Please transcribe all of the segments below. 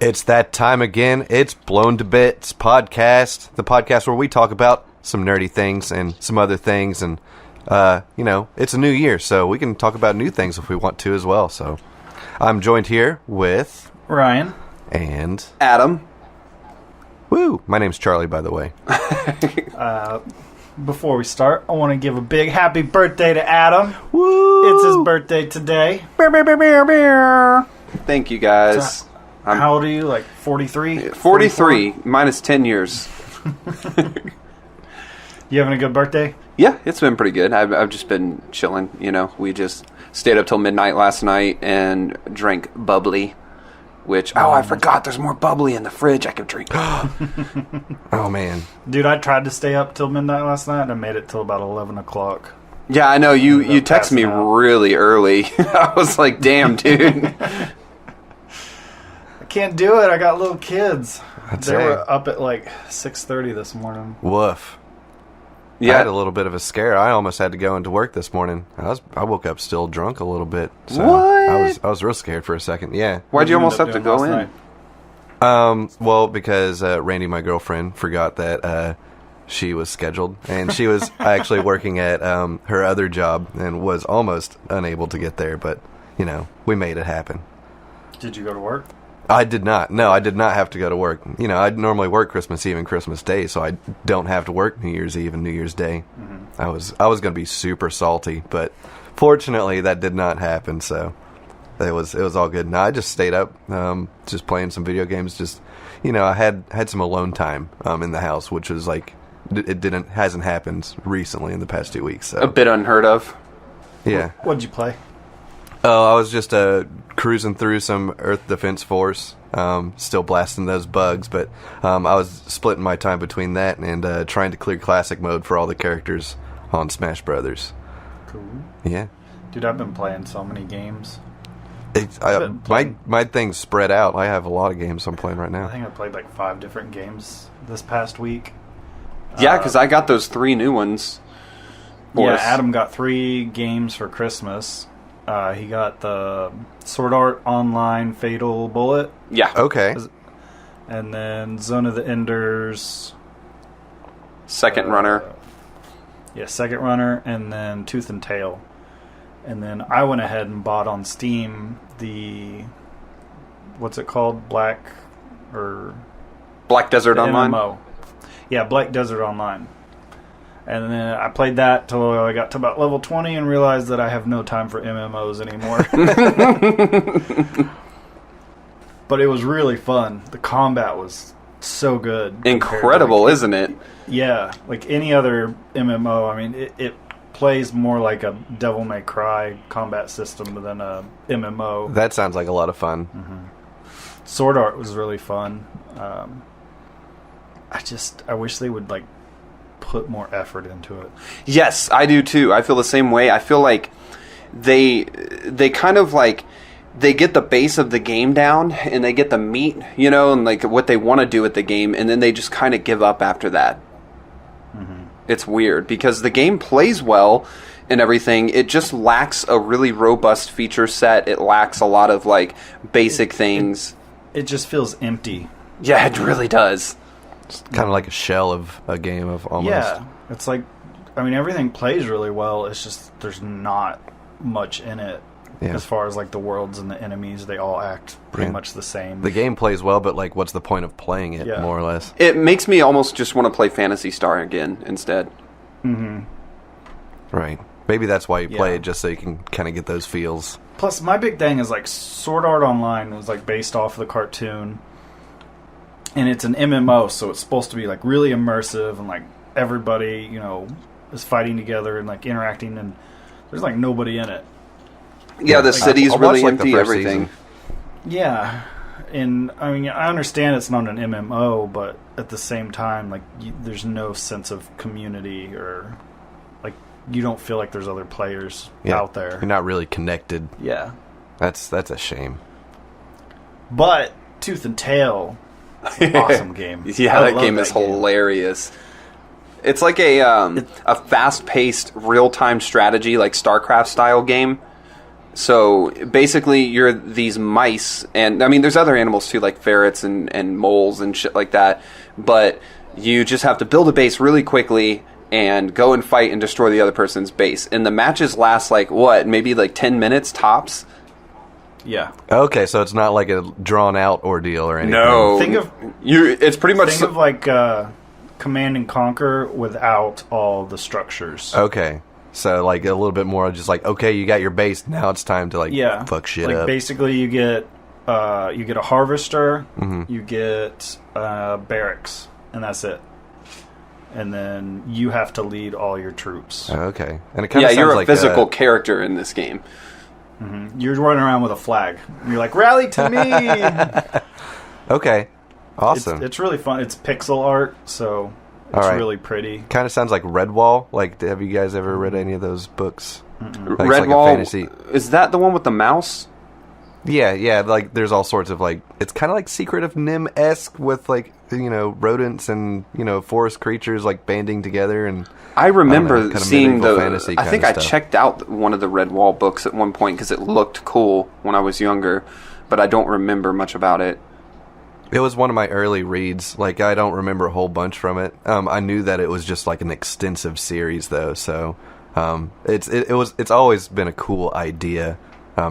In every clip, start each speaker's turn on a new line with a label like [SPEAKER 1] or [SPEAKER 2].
[SPEAKER 1] It's that time again. It's Blown to Bits podcast, the podcast where we talk about some nerdy things and some other things. And, it's a new year, so we can talk about new things if we want to as well. So I'm joined here with
[SPEAKER 2] Ryan
[SPEAKER 1] and
[SPEAKER 3] Adam.
[SPEAKER 1] Woo! My name's Charlie, by the way.
[SPEAKER 2] Before we start, I want to give a big happy birthday to Adam.
[SPEAKER 1] Woo!
[SPEAKER 2] It's his birthday today.
[SPEAKER 3] Thank you, guys.
[SPEAKER 2] How old are you? Like 43?
[SPEAKER 3] 43 minus 10 years.
[SPEAKER 2] You having a good birthday?
[SPEAKER 3] Yeah, it's been pretty good. I've just been chilling, We just stayed up till midnight last night and drank bubbly, which, I forgot there's more bubbly in the fridge I could drink.
[SPEAKER 1] Oh, man.
[SPEAKER 2] Dude, I tried to stay up till midnight last night and I made it till about 11 o'clock.
[SPEAKER 3] Yeah, I know. You texted me really early. I was like, damn, dude.
[SPEAKER 2] Can't do it. I got little kids. They
[SPEAKER 1] right.
[SPEAKER 2] were up at like 6:30 this morning.
[SPEAKER 1] Woof.
[SPEAKER 3] Yeah.
[SPEAKER 1] I had a little bit of a scare. I almost had to go into work this morning. I woke up still drunk a little bit. So
[SPEAKER 3] what?
[SPEAKER 1] I was real scared for a second. Yeah.
[SPEAKER 3] Why'd you almost have to go in?
[SPEAKER 1] Well, because Randy, my girlfriend, forgot that she was scheduled, and she was actually working at her other job and was almost unable to get there. But we made it happen.
[SPEAKER 2] Did you go to work?
[SPEAKER 1] I did not. No, I did not have to go to work. I normally work Christmas Eve and Christmas Day, so I don't have to work New Year's Eve and New Year's Day. Mm-hmm. I was going to be super salty, but fortunately that did not happen. So it was all good. No, I just stayed up, just playing some video games. Just I had some alone time in the house, which was like hasn't happened recently in the past 2 weeks. So.
[SPEAKER 3] A bit unheard of.
[SPEAKER 1] Yeah.
[SPEAKER 2] What'd you play?
[SPEAKER 1] Oh, I was just cruising through some Earth Defense Force, still blasting those bugs, but I was splitting my time between that and trying to clear classic mode for all the characters on Smash Brothers.
[SPEAKER 2] Cool.
[SPEAKER 1] Yeah.
[SPEAKER 2] Dude, I've been playing so many games.
[SPEAKER 1] My thing's spread out. I have a lot of games I'm playing right now.
[SPEAKER 2] I think I played like 5 different games this past week.
[SPEAKER 3] Yeah, because I got those 3 new ones.
[SPEAKER 2] Yeah, Adam got 3 games for Christmas. He got the Sword Art Online Fatal Bullet.
[SPEAKER 3] Yeah.
[SPEAKER 1] Okay.
[SPEAKER 2] And then Zone of the Enders.
[SPEAKER 3] Second Runner.
[SPEAKER 2] Yeah, Second Runner. And then Tooth and Tail. And then I went ahead and bought on Steam the... What's it called? Black
[SPEAKER 3] Desert Online?
[SPEAKER 2] MMO. Yeah, Black Desert Online. And then I played that till I got to about level 20 and realized that I have no time for MMOs anymore. But it was really fun. The combat was so good.
[SPEAKER 3] Incredible, isn't it?
[SPEAKER 2] Yeah. Like any other MMO, I mean, it plays more like a Devil May Cry combat system than a MMO.
[SPEAKER 1] That sounds like a lot of fun.
[SPEAKER 2] Mm-hmm. Sword Art was really fun. I wish they would, put more effort into it.
[SPEAKER 3] Yes, I do too. I feel the same way. I feel like they kind of they get the base of the game down and they get the meat, and what they want to do with the game, and then they just kind of give up after that. Mm-hmm. It's weird because the game plays well and everything. It just lacks a really robust feature set. It lacks a lot of basic things.
[SPEAKER 2] It just feels empty.
[SPEAKER 3] Yeah, it really does.
[SPEAKER 1] It's kind of like a shell of a game of almost.
[SPEAKER 2] Yeah, it's everything plays really well. It's just there's not much in it. Yeah. As far as the worlds and the enemies, they all act pretty much the same.
[SPEAKER 1] The game plays well, but what's the point of playing it, more or less?
[SPEAKER 3] It makes me almost just want to play Phantasy Star again instead.
[SPEAKER 2] Mm-hmm.
[SPEAKER 1] Right. Maybe that's why you play it, just so you can kind of get those feels.
[SPEAKER 2] Plus, my big thing is Sword Art Online was based off of the cartoon. And it's an MMO, so it's supposed to be really immersive and everybody, is fighting together and interacting, and there's nobody in it.
[SPEAKER 3] Yeah, the city's really empty, everything.
[SPEAKER 1] Season.
[SPEAKER 2] Yeah. And I mean, I understand it's not an MMO, but at the same time, there's no sense of community, or you don't feel like there's other players out there.
[SPEAKER 1] You're not really connected.
[SPEAKER 2] Yeah.
[SPEAKER 1] That's a shame.
[SPEAKER 2] But Tooth and Tail, awesome game.
[SPEAKER 3] Yeah, that game is hilarious. It's like a fast-paced, real-time strategy, StarCraft style game. So basically, you're these mice, and I mean, there's other animals too, like ferrets and moles and shit like that. But you just have to build a base really quickly and go and fight and destroy the other person's base. And the matches last like what, maybe like 10 minutes tops.
[SPEAKER 2] Yeah.
[SPEAKER 1] Okay, so it's not like a drawn out ordeal or anything.
[SPEAKER 3] No,
[SPEAKER 2] Think of
[SPEAKER 3] It's pretty much
[SPEAKER 2] think of like Command and Conquer without all the structures.
[SPEAKER 1] Okay. So, like, a little bit more just like, okay, you got your base, now it's time to, like, fuck shit
[SPEAKER 2] like
[SPEAKER 1] up.
[SPEAKER 2] Basically, you get a harvester, you get barracks, and that's it. And then you have to lead all your troops.
[SPEAKER 1] Okay. And it kind of sounds
[SPEAKER 3] you're a
[SPEAKER 1] like
[SPEAKER 3] physical character in this game.
[SPEAKER 2] You're running around with a flag. You're like, rally to me!
[SPEAKER 1] Okay. Awesome.
[SPEAKER 2] It's really fun. It's pixel art, so it's really pretty.
[SPEAKER 1] Kind of sounds like Redwall. Like, have you guys ever read any of those books? Like,
[SPEAKER 3] Redwall,
[SPEAKER 1] it's like a fantasy.
[SPEAKER 3] Is that the one with the mouse?
[SPEAKER 1] Yeah, like, there's all sorts of, like, it's kind of like Secret of Nim-esque with, like, you know, rodents and, you know, forest creatures, like, banding together. And
[SPEAKER 3] I remember seeing the...
[SPEAKER 1] fantasy
[SPEAKER 3] I think I checked out one of the Redwall books at one point because it looked cool when I was younger, but I don't remember much about it.
[SPEAKER 1] It was one of my early reads. Like, I don't remember a whole bunch from it. I knew that it was just, like, an extensive series, though, so... It's always been a cool idea.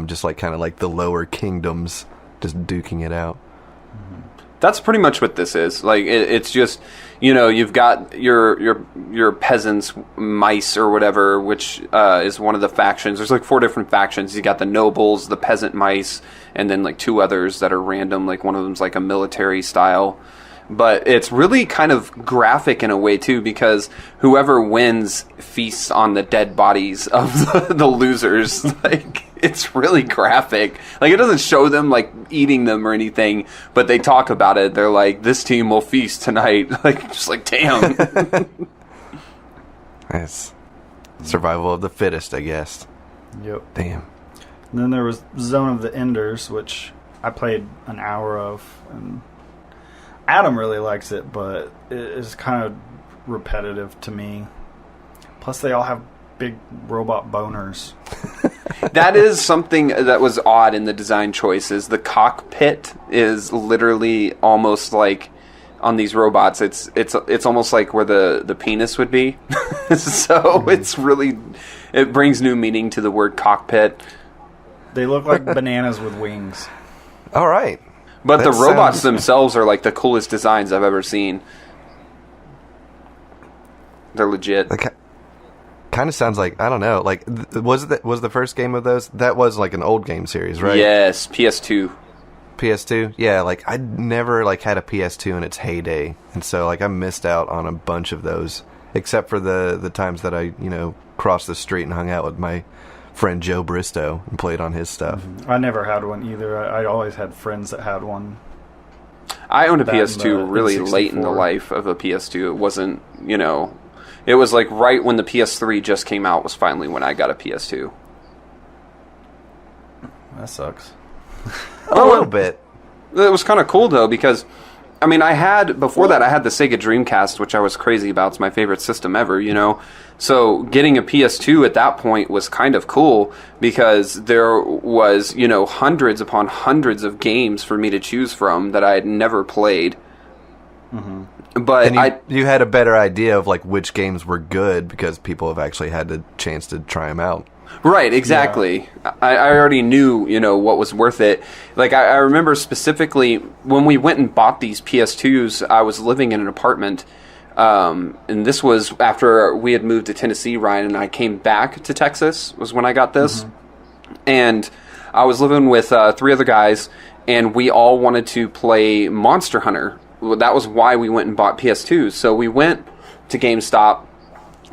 [SPEAKER 1] Just like kind of like the lower kingdoms just duking it out.
[SPEAKER 3] That's pretty much what this is. Like it's just, you know, you've got your peasants, mice or whatever, which is one of the factions. There's like 4 different factions. You got the nobles, the peasant mice, and then like 2 others that are random. Like one of them's like a military style. But it's really kind of graphic in a way, too, because whoever wins feasts on the dead bodies of the losers. Like, it's really graphic. Like, it doesn't show them, like, eating them or anything, but they talk about it. They're like, this team will feast tonight. Like, just like, damn.
[SPEAKER 1] Nice. Survival of the fittest, I guess.
[SPEAKER 2] Yep.
[SPEAKER 1] Damn.
[SPEAKER 2] And then there was Zone of the Enders, which I played an hour of, and... Adam really likes it, but it's kind of repetitive to me. Plus, they all have big robot boners.
[SPEAKER 3] That is something that was odd in the design choices. The cockpit is literally almost like on these robots. It's almost like where the penis would be. So it's really it brings new meaning to the word cockpit.
[SPEAKER 2] They look like bananas with wings.
[SPEAKER 1] All right.
[SPEAKER 3] But the robots themselves are like the coolest designs I've ever seen. They're legit.
[SPEAKER 1] Kind of sounds like, I don't know, like was the first game of those? That was like an old game series, right?
[SPEAKER 3] Yes, PS2.
[SPEAKER 1] PS2? Yeah, like I never like had a PS2 in its heyday, and so like I missed out on a bunch of those, except for the times that I, you know, crossed the street and hung out with my friend Joe Bristow and played on his stuff.
[SPEAKER 2] I never had one either. I always had friends that had one.
[SPEAKER 3] I owned a PS2 really late in the life of a PS2. It wasn't, you know, it was like right when the PS3 just came out was finally when I got a PS2.
[SPEAKER 2] That sucks.
[SPEAKER 1] A little bit.
[SPEAKER 3] It was kind of cool though because I mean, before that I had the Sega Dreamcast, which I was crazy about. It's my favorite system ever, you know. So getting a PS2 at that point was kind of cool because there was, you know, hundreds upon hundreds of games for me to choose from that I had never played. Mm-hmm. But
[SPEAKER 1] and you had a better idea of like which games were good because people have actually had the chance to try them out.
[SPEAKER 3] Right, exactly. Yeah. I already knew, you know, what was worth it. Like, I remember specifically when we went and bought these PS2s, I was living in an apartment, and this was after we had moved to Tennessee, Ryan, and I came back to Texas, was when I got this. Mm-hmm. And I was living with 3 other guys, and we all wanted to play Monster Hunter. That was why we went and bought PS2s. So we went to GameStop.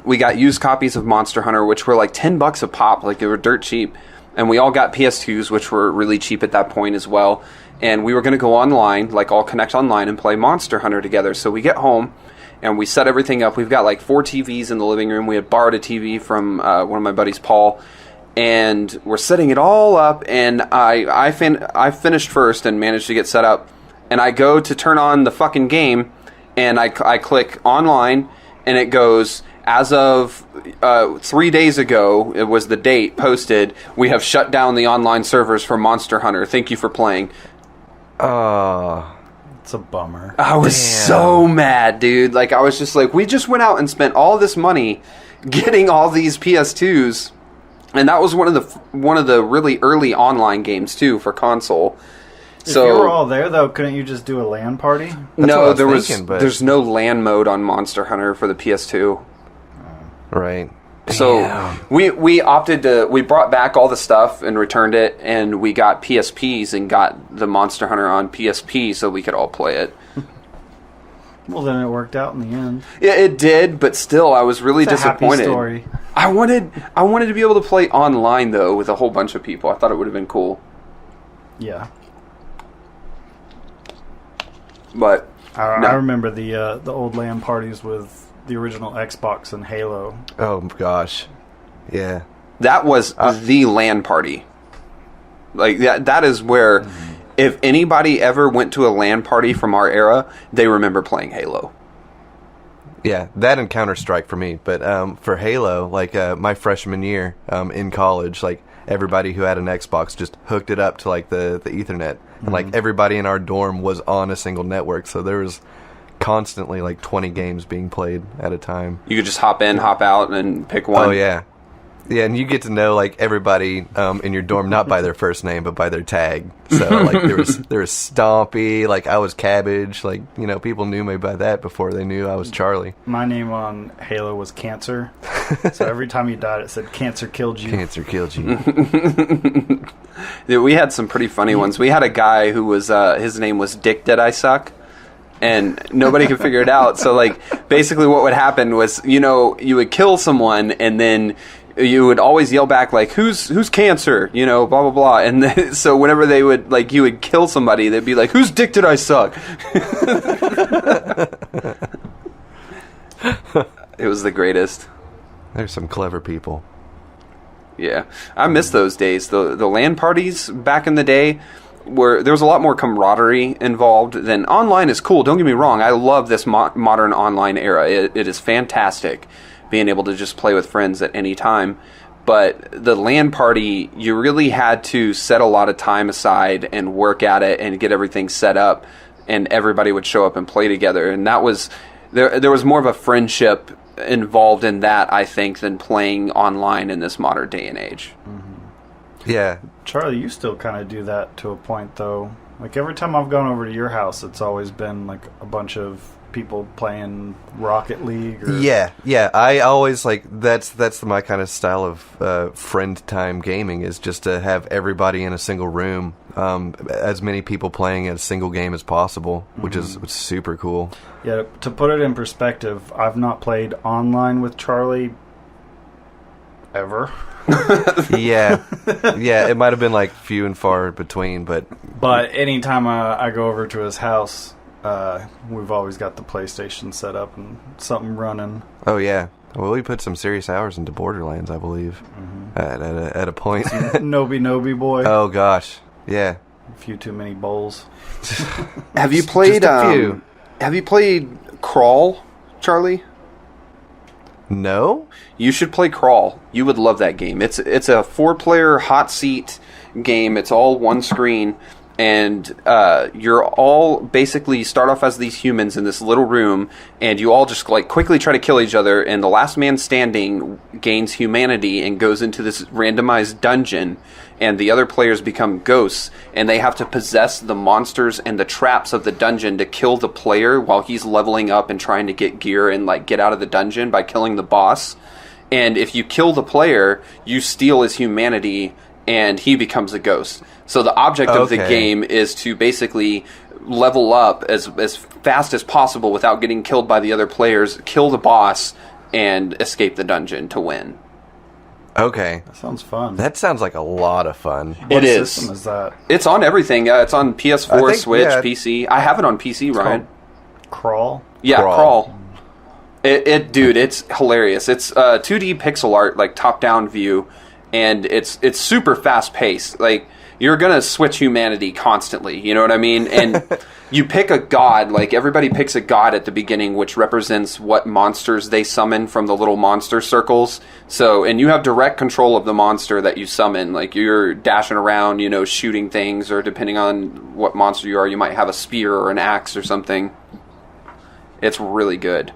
[SPEAKER 3] We got used copies of Monster Hunter, which were like $10 a pop, like they were dirt cheap. And we all got PS2s, which were really cheap at that point as well. And we were going to go online, like all connect online and play Monster Hunter together. So we get home and we set everything up. We've got like 4 TVs in the living room. We had borrowed a TV from one of my buddies, Paul. And we're setting it all up. And I finished first and managed to get set up. And I go to turn on the fucking game. And I click online. And it goes, as of 3 days ago, it was the date posted, we have shut down the online servers for Monster Hunter. Thank you for playing.
[SPEAKER 2] It's a bummer.
[SPEAKER 3] I was so mad, dude. Like, I was just like, we just went out and spent all this money getting all these PS2s, and that was one of the really early online games too for console.
[SPEAKER 2] If you were all there, though, couldn't you just do a LAN party?
[SPEAKER 3] No, there's no LAN mode on Monster Hunter for the PS2.
[SPEAKER 1] Right.
[SPEAKER 3] So we opted to, we brought back all the stuff and returned it, and we got PSPs and got the Monster Hunter on PSP so we could all play it.
[SPEAKER 2] Well, then it worked out in the end.
[SPEAKER 3] Yeah, it did, but still, I was really disappointed.
[SPEAKER 2] Happy story.
[SPEAKER 3] I wanted to be able to play online though with a whole bunch of people. I thought it would have been cool.
[SPEAKER 2] Yeah.
[SPEAKER 3] But
[SPEAKER 2] I remember the old LAN parties with the original Xbox and Halo.
[SPEAKER 1] Oh gosh, yeah.
[SPEAKER 3] That was the LAN party. Like that is where, if anybody ever went to a LAN party from our era, they remember playing Halo.
[SPEAKER 1] Yeah, that and Counter-Strike for me. But for Halo, like my freshman year in college, like everybody who had an Xbox just hooked it up to like the Ethernet, and like everybody in our dorm was on a single network, so there was constantly like 20 games being played at a time.
[SPEAKER 3] You could just hop in, hop out, and pick one.
[SPEAKER 1] Oh yeah, yeah, and you get to know like everybody in your dorm not by their first name but by their tag. So like there was Stompy, like I was Cabbage, like you know people knew me by that before they knew I was Charlie.
[SPEAKER 2] My name on Halo was Cancer, so every time you died it said Cancer killed you.
[SPEAKER 1] Cancer killed you.
[SPEAKER 3] Dude, we had some pretty funny ones. We had a guy who was his name was Dick Did I Suck. And nobody could figure it out. So, like, basically what would happen was, you know, you would kill someone, and then you would always yell back, like, who's Cancer? You know, blah, blah, blah. And then, so whenever they would, like, you would kill somebody, they'd be like, whose dick did I suck? It was the greatest.
[SPEAKER 1] There's some clever people.
[SPEAKER 3] Yeah. I miss those days. The LAN parties back in the day, where there was a lot more camaraderie involved than online is cool. Don't get me wrong. I love this modern online era. It is fantastic being able to just play with friends at any time. But the LAN party, you really had to set a lot of time aside and work at it and get everything set up, and everybody would show up and play together. And that was there was more of a friendship involved in that, I think, than playing online in this modern day and age.
[SPEAKER 1] Yeah.
[SPEAKER 2] Charlie, you still kind of do that to a point, though. Like, every time I've gone over to your house, it's always been, like, a bunch of people playing Rocket League. Or...
[SPEAKER 1] Yeah. I always, like, that's my kind of style of friend time gaming, is just to have everybody in a single room, as many people playing a single game as possible, which is super cool.
[SPEAKER 2] Yeah, to put it in perspective, I've not played online with Charlie ever.
[SPEAKER 1] yeah, it might have been like few and far between, but
[SPEAKER 2] anytime I go over to his house, we've always got the PlayStation set up and something running.
[SPEAKER 1] Oh yeah, well we put some serious hours into Borderlands, I believe, at a point.
[SPEAKER 2] Noby boy.
[SPEAKER 1] Oh gosh, yeah,
[SPEAKER 2] a few too many bowls.
[SPEAKER 3] Have you played?
[SPEAKER 1] Just a few.
[SPEAKER 3] Have you played Crawl, Charlie?
[SPEAKER 1] No?
[SPEAKER 3] You should play Crawl. You would love that game. It's a 4-player hot seat game. It's all one screen, and you're all basically start off as these humans in this little room, and you all just like quickly try to kill each other, and the last man standing gains humanity and goes into this randomized dungeon, and the other players become ghosts, and they have to possess the monsters and the traps of the dungeon to kill the player while he's leveling up and trying to get gear and like get out of the dungeon by killing the boss. And if you kill the player, you steal his humanity and he becomes a ghost. So the object of the game is to basically level up as fast as possible without getting killed by the other players, kill the boss, and escape the dungeon to win.
[SPEAKER 1] Okay.
[SPEAKER 2] That sounds fun.
[SPEAKER 1] That sounds like a lot of fun.
[SPEAKER 2] What system is that?
[SPEAKER 3] It's on everything. It's on PS4, Switch, PC. I have it on PC, Ryan.
[SPEAKER 2] Crawl?
[SPEAKER 3] Yeah, Crawl. Dude, it's hilarious. It's 2D pixel art, like top-down view, and it's super fast-paced. Like, you're going to switch humanity constantly. You know what I mean? And you pick a god, like everybody picks a god at the beginning, which represents what monsters they summon from the little monster circles. So, and you have direct control of the monster that you summon. Like you're dashing around, you know, shooting things, or depending on what monster you are, you might have a spear or an axe or something. It's really good.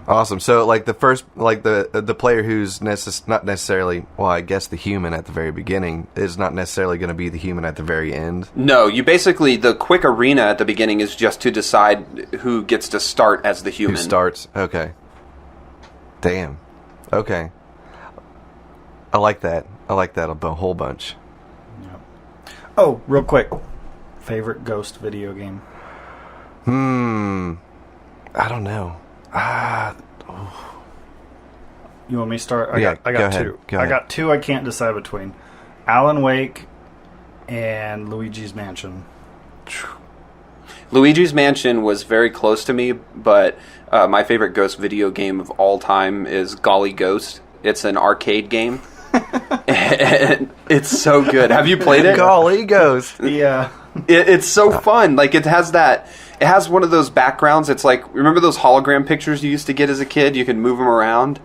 [SPEAKER 1] Awesome. So, like the first, like the player who's not necessarily, well, I guess the human at the very beginning is not necessarily going to be the human at the very end.
[SPEAKER 3] No, you basically, the quick arena at the beginning is just to decide who gets to start as the human.
[SPEAKER 1] Who starts? Okay. Damn. Okay. I like that. I like that a whole bunch.
[SPEAKER 2] Yep. Oh, real quick, favorite Ghost video game?
[SPEAKER 1] I don't know.
[SPEAKER 2] You want me to start? I got
[SPEAKER 1] go
[SPEAKER 2] two.
[SPEAKER 1] ahead.
[SPEAKER 2] I got two I can't decide between. Alan Wake and Luigi's Mansion.
[SPEAKER 3] Luigi's Mansion was very close to me, but my favorite Ghost video game of all time is Golly Ghost. It's an arcade game. And it's so good. Have you played it?
[SPEAKER 1] Golly Ghost.
[SPEAKER 2] Yeah.
[SPEAKER 3] It's so fun. Like it has one of those backgrounds. It's like, remember those hologram pictures you used to get as a kid? You could move them around.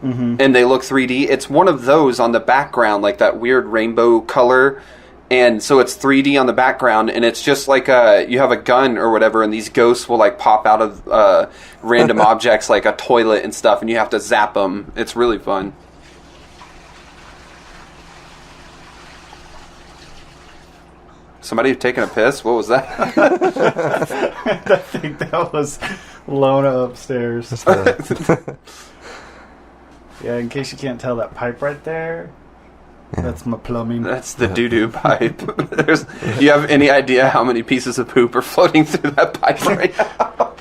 [SPEAKER 3] Mm-hmm. And they look 3D. It's one of those on the background, like that weird rainbow color. And so it's 3D on the background, and it's just like you have a gun or whatever, and these ghosts will like pop out of random objects like a toilet and stuff, and you have to zap them. It's really fun. Somebody taking a piss? What was that?
[SPEAKER 2] I think that was Lona upstairs. Yeah, in case you can't tell, that pipe right there, that's my plumbing.
[SPEAKER 3] That's the doo-doo pipe. You have any idea how many pieces of poop are floating through that pipe right now?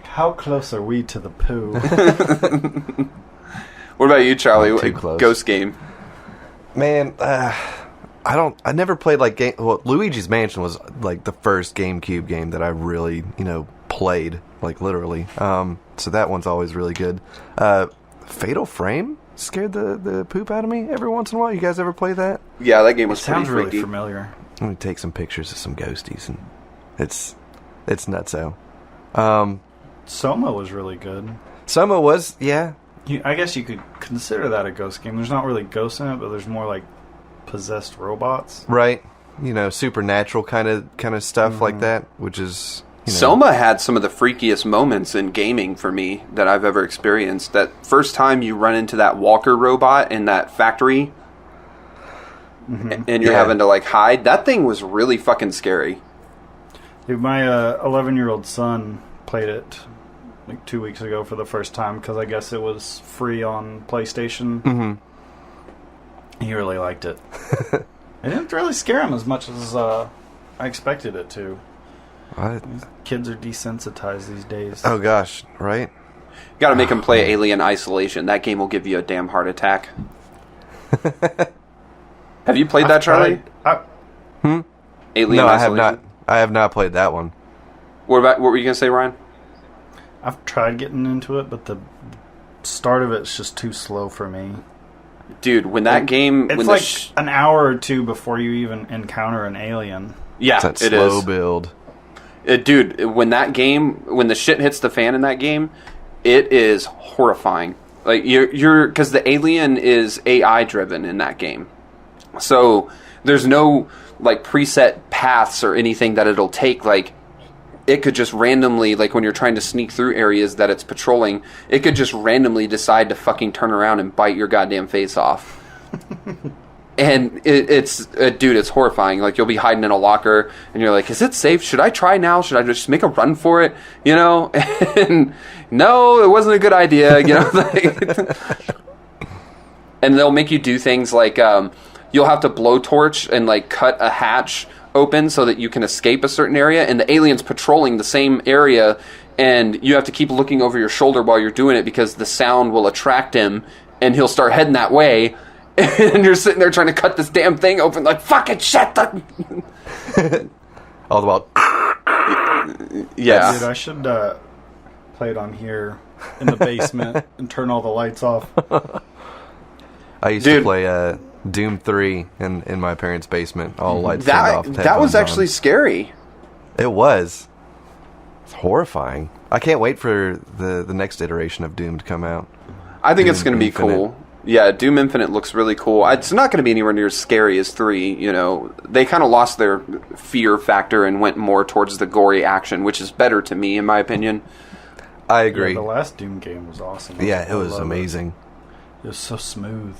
[SPEAKER 2] How close are we to the poo?
[SPEAKER 3] What about you, Charlie?
[SPEAKER 1] Not too close.
[SPEAKER 3] Ghost game.
[SPEAKER 1] Man, I never played like game. Well, Luigi's Mansion was like the first GameCube game that I really, played, like literally. So that one's always really good. Fatal Frame scared the poop out of me every once in a while. You guys ever play that?
[SPEAKER 3] Yeah, that game was
[SPEAKER 2] sounds
[SPEAKER 3] pretty
[SPEAKER 2] really
[SPEAKER 3] freaky.
[SPEAKER 2] familiar.
[SPEAKER 1] Let me take some pictures of some ghosties, and it's nutso.
[SPEAKER 2] Soma was really good.
[SPEAKER 1] Soma was, yeah.
[SPEAKER 2] I guess you could consider that a ghost game. There's not really ghosts in it, but there's more like possessed robots,
[SPEAKER 1] Right. Supernatural kind of stuff like that, which is.
[SPEAKER 3] Soma had some of the freakiest moments in gaming for me that I've ever experienced. That first time you run into that walker robot in that factory, and you're having to like hide, that thing was really fucking scary.
[SPEAKER 2] Dude, my 11-year-old son played it like 2 weeks ago for the first time because I guess it was free on PlayStation. Mm-hmm. He really liked it. It didn't really scare him as much as I expected it to. Kids are desensitized these days.
[SPEAKER 1] Oh gosh, right?
[SPEAKER 3] You gotta make him play Alien Isolation. That game will give you a damn heart attack. Have you played that, Charlie?
[SPEAKER 1] No,
[SPEAKER 3] Alien Isolation?
[SPEAKER 1] I have not. I have not played that one.
[SPEAKER 3] What were you gonna say, Ryan?
[SPEAKER 2] I've tried getting into it, but the start of it's just too slow for me.
[SPEAKER 3] Dude, when that game...
[SPEAKER 2] It's
[SPEAKER 3] when
[SPEAKER 2] like an hour or two before you even encounter an alien.
[SPEAKER 3] Yeah,
[SPEAKER 1] It's that slow build.
[SPEAKER 3] Dude, when the shit hits the fan in that game, it is horrifying. Like, because the alien is AI driven in that game. So, there's no, like, preset paths or anything that it'll take. Like, it could just randomly, like, when you're trying to sneak through areas that it's patrolling, it could just randomly decide to fucking turn around and bite your goddamn face off. And it's horrifying. Like, you'll be hiding in a locker, and you're like, is it safe? Should I try now? Should I just make a run for it? And no, it wasn't a good idea, And they'll make you do things like, you'll have to blowtorch and, like, cut a hatch open so that you can escape a certain area, and the alien's patrolling the same area, and you have to keep looking over your shoulder while you're doing it because the sound will attract him, and he'll start heading that way. And you're sitting there trying to cut this damn thing open, like, fucking shit!
[SPEAKER 1] All the while.
[SPEAKER 3] Yeah.
[SPEAKER 2] Dude, I should play it on here in the basement and turn all the lights off.
[SPEAKER 1] I used to play Doom 3 in my parents' basement. All lights turned off.
[SPEAKER 3] That was actually scary.
[SPEAKER 1] It was. It's horrifying. I can't wait for the next iteration of Doom to come out.
[SPEAKER 3] I think
[SPEAKER 1] Doom
[SPEAKER 3] it's going to be
[SPEAKER 1] Infinite.
[SPEAKER 3] cool. Yeah, Doom Infinite looks really cool. It's not going to be anywhere near as scary as 3, you know. They kind of lost their fear factor and went more towards the gory action, which is better to me, in my opinion.
[SPEAKER 1] I agree.
[SPEAKER 2] Yeah, the last Doom game was awesome.
[SPEAKER 1] Yeah, it
[SPEAKER 2] I
[SPEAKER 1] was
[SPEAKER 2] love
[SPEAKER 1] amazing.
[SPEAKER 2] It was so smooth.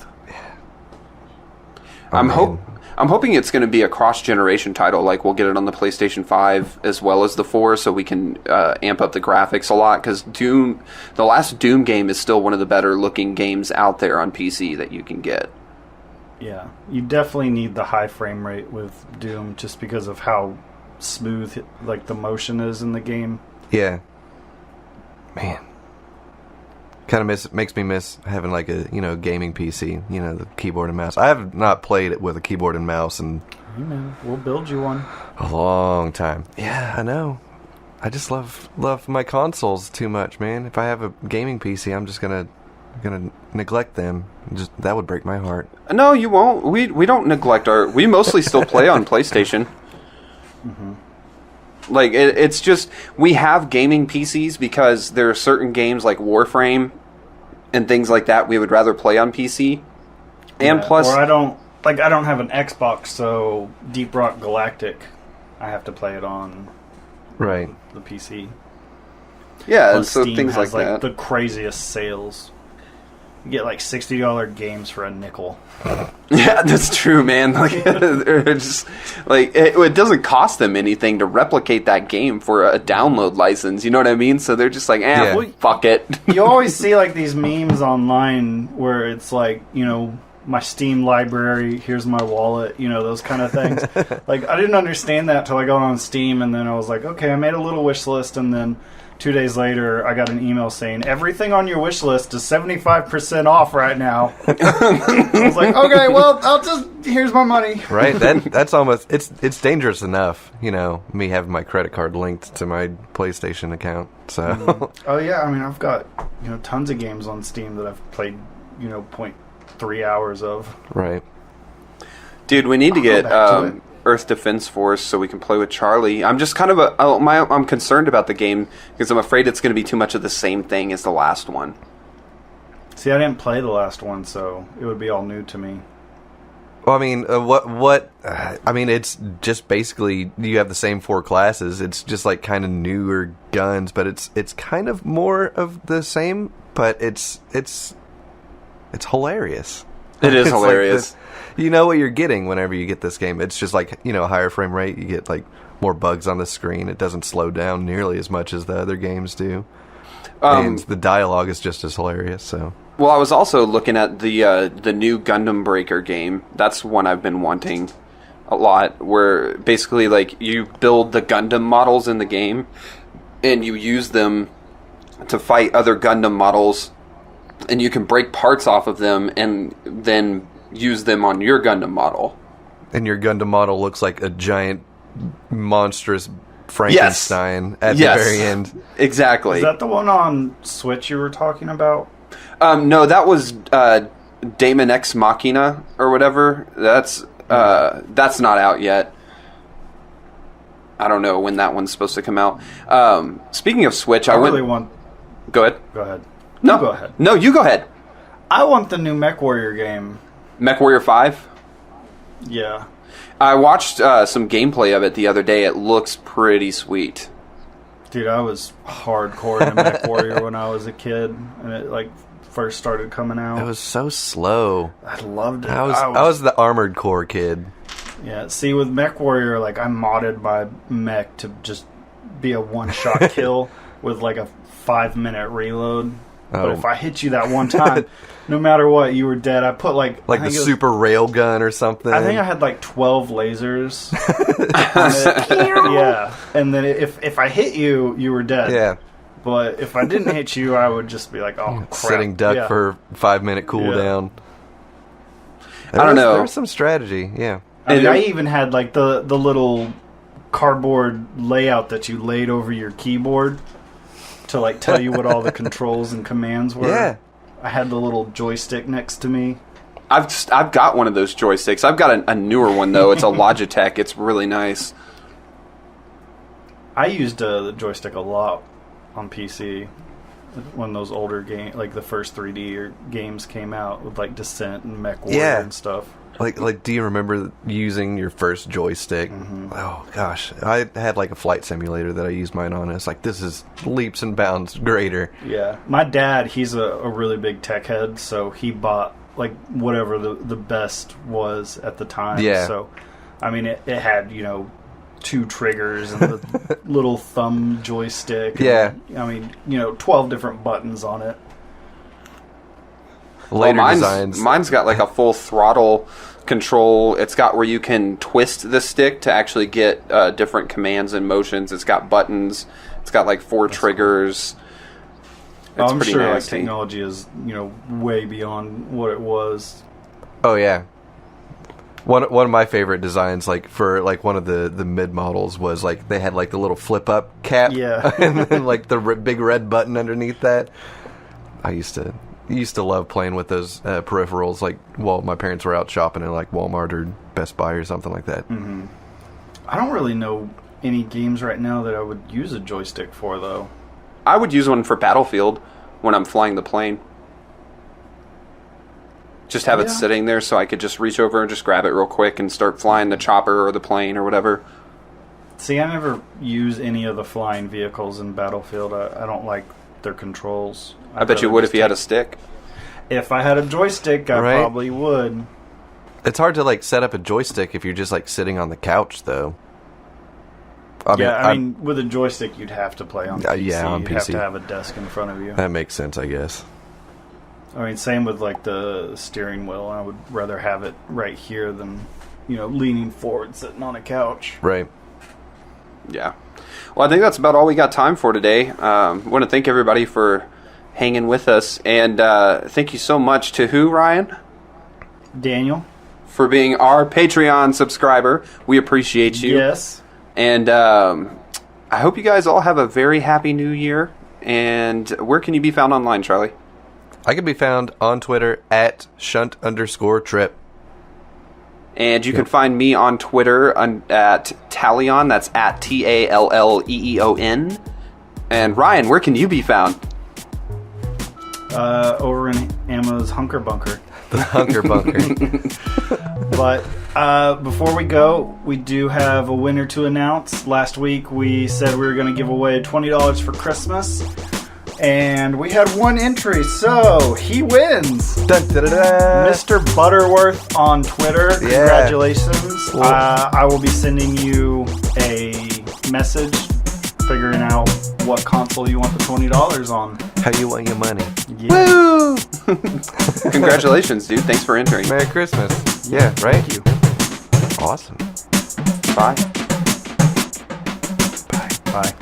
[SPEAKER 3] I'm hoping it's going to be a cross-generation title. Like, we'll get it on the PlayStation 5 as well as the 4, so we can amp up the graphics a lot. Because the last Doom game is still one of the better-looking games out there on PC that you can get.
[SPEAKER 2] Yeah, you definitely need the high frame rate with Doom just because of how smooth like the motion is in the game.
[SPEAKER 1] Yeah. Man. Kind of makes me miss having like a gaming PC, the keyboard and mouse. I have not played it with a keyboard and mouse in
[SPEAKER 2] Hey man, we'll build you one.
[SPEAKER 1] a long time. Yeah, I know. I just love my consoles too much, man. If I have a gaming PC, I'm just gonna neglect them. That would break my heart.
[SPEAKER 3] No, you won't. We don't neglect we mostly still play on PlayStation.
[SPEAKER 2] Mm-hmm.
[SPEAKER 3] Like, it's just, we have gaming PCs because there are certain games like Warframe and things like that we would rather play on PC. And plus...
[SPEAKER 2] Or I don't have an Xbox, so Deep Rock Galactic, I have to play it on
[SPEAKER 1] Right.
[SPEAKER 2] the PC.
[SPEAKER 3] Yeah, and
[SPEAKER 2] Plus
[SPEAKER 3] so
[SPEAKER 2] Steam
[SPEAKER 3] things like
[SPEAKER 2] has,
[SPEAKER 3] that.
[SPEAKER 2] the craziest sales. You get like $60 games for a nickel.
[SPEAKER 3] Yeah, that's true, man. Like, they're just, like it doesn't cost them anything to replicate that game for a download license. You know what I mean? So they're just like,
[SPEAKER 1] Yeah.
[SPEAKER 3] fuck it.
[SPEAKER 2] You always see like these memes online where it's like, my Steam library, here's my wallet, those kind of things. Like, I didn't understand that till I got on Steam, and then I was like, okay, I made a little wish list, and then 2 days later, I got an email saying, everything on your wish list is 75% off right now. I was like, okay, well, here's my money.
[SPEAKER 1] Right? That's almost, it's dangerous enough, me having my credit card linked to my PlayStation account. So
[SPEAKER 2] Oh, yeah, I mean, I've got, tons of games on Steam that I've played, 0.3 hours of.
[SPEAKER 1] Right.
[SPEAKER 3] Dude, we need to get
[SPEAKER 2] go back to it.
[SPEAKER 3] Earth Defense Force so we can play with Charlie. I'm just kind of I'm concerned about the game because I'm afraid it's going to be too much of the same thing as the last one.
[SPEAKER 2] See, I didn't play the last one, so it would be all new to me.
[SPEAKER 1] Well, I mean, I mean, it's just basically you have the same 4 classes. It's just like kind of newer guns, but it's kind of more of the same. But it's hilarious.
[SPEAKER 3] It is
[SPEAKER 1] It's like
[SPEAKER 3] hilarious.
[SPEAKER 1] you know what you're getting whenever you get this game. It's just like a higher frame rate. You get like more bugs on the screen. It doesn't slow down nearly as much as the other games do. And the dialogue is just as hilarious. So.
[SPEAKER 3] Well, I was also looking at the new Gundam Breaker game. That's one I've been wanting a lot, where basically like you build the Gundam models in the game, and you use them to fight other Gundam models, and you can break parts off of them and then use them on your Gundam model.
[SPEAKER 1] And your Gundam model looks like a giant, monstrous Frankenstein at the very end.
[SPEAKER 3] Exactly.
[SPEAKER 2] Is that the one on Switch you were talking about?
[SPEAKER 3] No, that was Daemon X Machina or whatever. That's not out yet. I don't know when that one's supposed to come out. Speaking of Switch,
[SPEAKER 2] I really want...
[SPEAKER 3] Go ahead.
[SPEAKER 2] Go ahead.
[SPEAKER 3] No,
[SPEAKER 2] You go ahead.
[SPEAKER 3] No, you go ahead.
[SPEAKER 2] I want the new MechWarrior game.
[SPEAKER 3] MechWarrior 5?
[SPEAKER 2] Yeah.
[SPEAKER 3] I watched some gameplay of it the other day. It looks pretty sweet.
[SPEAKER 2] Dude, I was hardcore into MechWarrior when I was a kid, and it first started coming out.
[SPEAKER 1] It was so slow.
[SPEAKER 2] I loved it.
[SPEAKER 1] I was the Armored Core kid.
[SPEAKER 2] Yeah, see, with MechWarrior, I modded my mech to just be a one-shot kill with a 5-minute reload. But if I hit you that one time, no matter what, you were dead. I put
[SPEAKER 1] the super rail gun or something.
[SPEAKER 2] I think I had 12 lasers. Yeah, and then if I hit you, you were dead.
[SPEAKER 1] Yeah.
[SPEAKER 2] But if I didn't hit you, I would just be like, oh, crap.
[SPEAKER 1] Sitting duck for 5-minute cooldown.
[SPEAKER 3] I don't know.
[SPEAKER 1] There was some strategy, yeah.
[SPEAKER 2] I mean, I even had the little cardboard layout that you laid over your keyboard to tell you what all the controls and commands were.
[SPEAKER 1] Yeah.
[SPEAKER 2] I had the little joystick next to me.
[SPEAKER 3] I've got one of those joysticks. I've got a newer one though. It's a Logitech. It's really nice.
[SPEAKER 2] I used the joystick a lot on PC when those older games, like the first 3D games came out with like Descent and Mech Warrior and stuff.
[SPEAKER 1] Like, do you remember using your first joystick? Oh gosh, I had like a flight simulator that I used mine on. It's like, this is leaps and bounds greater.
[SPEAKER 2] Yeah, my dad, he's a really big tech head, so he bought like whatever the best was at the time.
[SPEAKER 1] Yeah.
[SPEAKER 2] So, I mean, it had 2 triggers and the little thumb joystick.
[SPEAKER 1] Yeah.
[SPEAKER 2] And, I mean, 12 different buttons on it.
[SPEAKER 1] Later designs.
[SPEAKER 3] Mine's got like a full throttle control. It's got where you can twist the stick to actually get different commands and motions. It's got buttons. It's got like 4 triggers. It's
[SPEAKER 2] I'm
[SPEAKER 3] pretty
[SPEAKER 2] sure like,
[SPEAKER 3] nasty.
[SPEAKER 2] technology is way beyond what it was.
[SPEAKER 1] Oh yeah. One of my favorite designs, like for like one of the mid models, was like they had like the little flip up cap, and then like the big red button underneath that. I used to love playing with those peripherals, like while my parents were out shopping at like Walmart or Best Buy or something like that.
[SPEAKER 2] Mm-hmm. I don't really know any games right now that I would use a joystick for, though.
[SPEAKER 3] I would use one for Battlefield when I'm flying the plane. Just have it sitting there so I could just reach over and just grab it real quick and start flying the chopper or the plane or whatever.
[SPEAKER 2] See, I never use any of the flying vehicles in Battlefield. I don't like their controls.
[SPEAKER 3] I bet you would if you had a stick.
[SPEAKER 2] If I had a joystick, I probably would.
[SPEAKER 1] It's hard to like set up a joystick if you're just like sitting on the couch, though. I mean,
[SPEAKER 2] with a joystick, you'd have to play on PC.
[SPEAKER 1] Yeah, on
[SPEAKER 2] you'd
[SPEAKER 1] PC.
[SPEAKER 2] have to have a desk in front of you.
[SPEAKER 1] That makes sense, I guess.
[SPEAKER 2] I mean, same with like the steering wheel. I would rather have it right here than, leaning forward, sitting on a couch.
[SPEAKER 1] Right.
[SPEAKER 3] Yeah. Well, I think that's about all we got time for today. I want to thank everybody for hanging with us. And thank you so much to who, Ryan?
[SPEAKER 2] Daniel.
[SPEAKER 3] For being our Patreon subscriber. We appreciate you.
[SPEAKER 2] Yes. And
[SPEAKER 3] I hope you guys all have a very happy new year. And where can you be found online, Charlie?
[SPEAKER 1] I can be found on Twitter at @shunt_trip.
[SPEAKER 3] And you can find me on Twitter at Talleon. That's at TALLEEON. And Ryan, where can you be found?
[SPEAKER 2] Over in Emma's Hunker Bunker.
[SPEAKER 1] The Hunker Bunker.
[SPEAKER 2] But before we go, we do have a winner to announce. Last week we said we were going to give away $20 for Christmas. And we had one entry, so he wins.
[SPEAKER 1] Dun, da, da, da.
[SPEAKER 2] Mr. Butterworth on Twitter. Congratulations. I will be sending you a message figuring out what console you want the $20 on.
[SPEAKER 1] How you want your money.
[SPEAKER 2] Yeah.
[SPEAKER 1] Woo!
[SPEAKER 3] Congratulations, dude. Thanks for entering.
[SPEAKER 1] Merry Christmas. Yeah, right?
[SPEAKER 2] Thank you.
[SPEAKER 1] Awesome.
[SPEAKER 3] Bye.
[SPEAKER 2] Bye.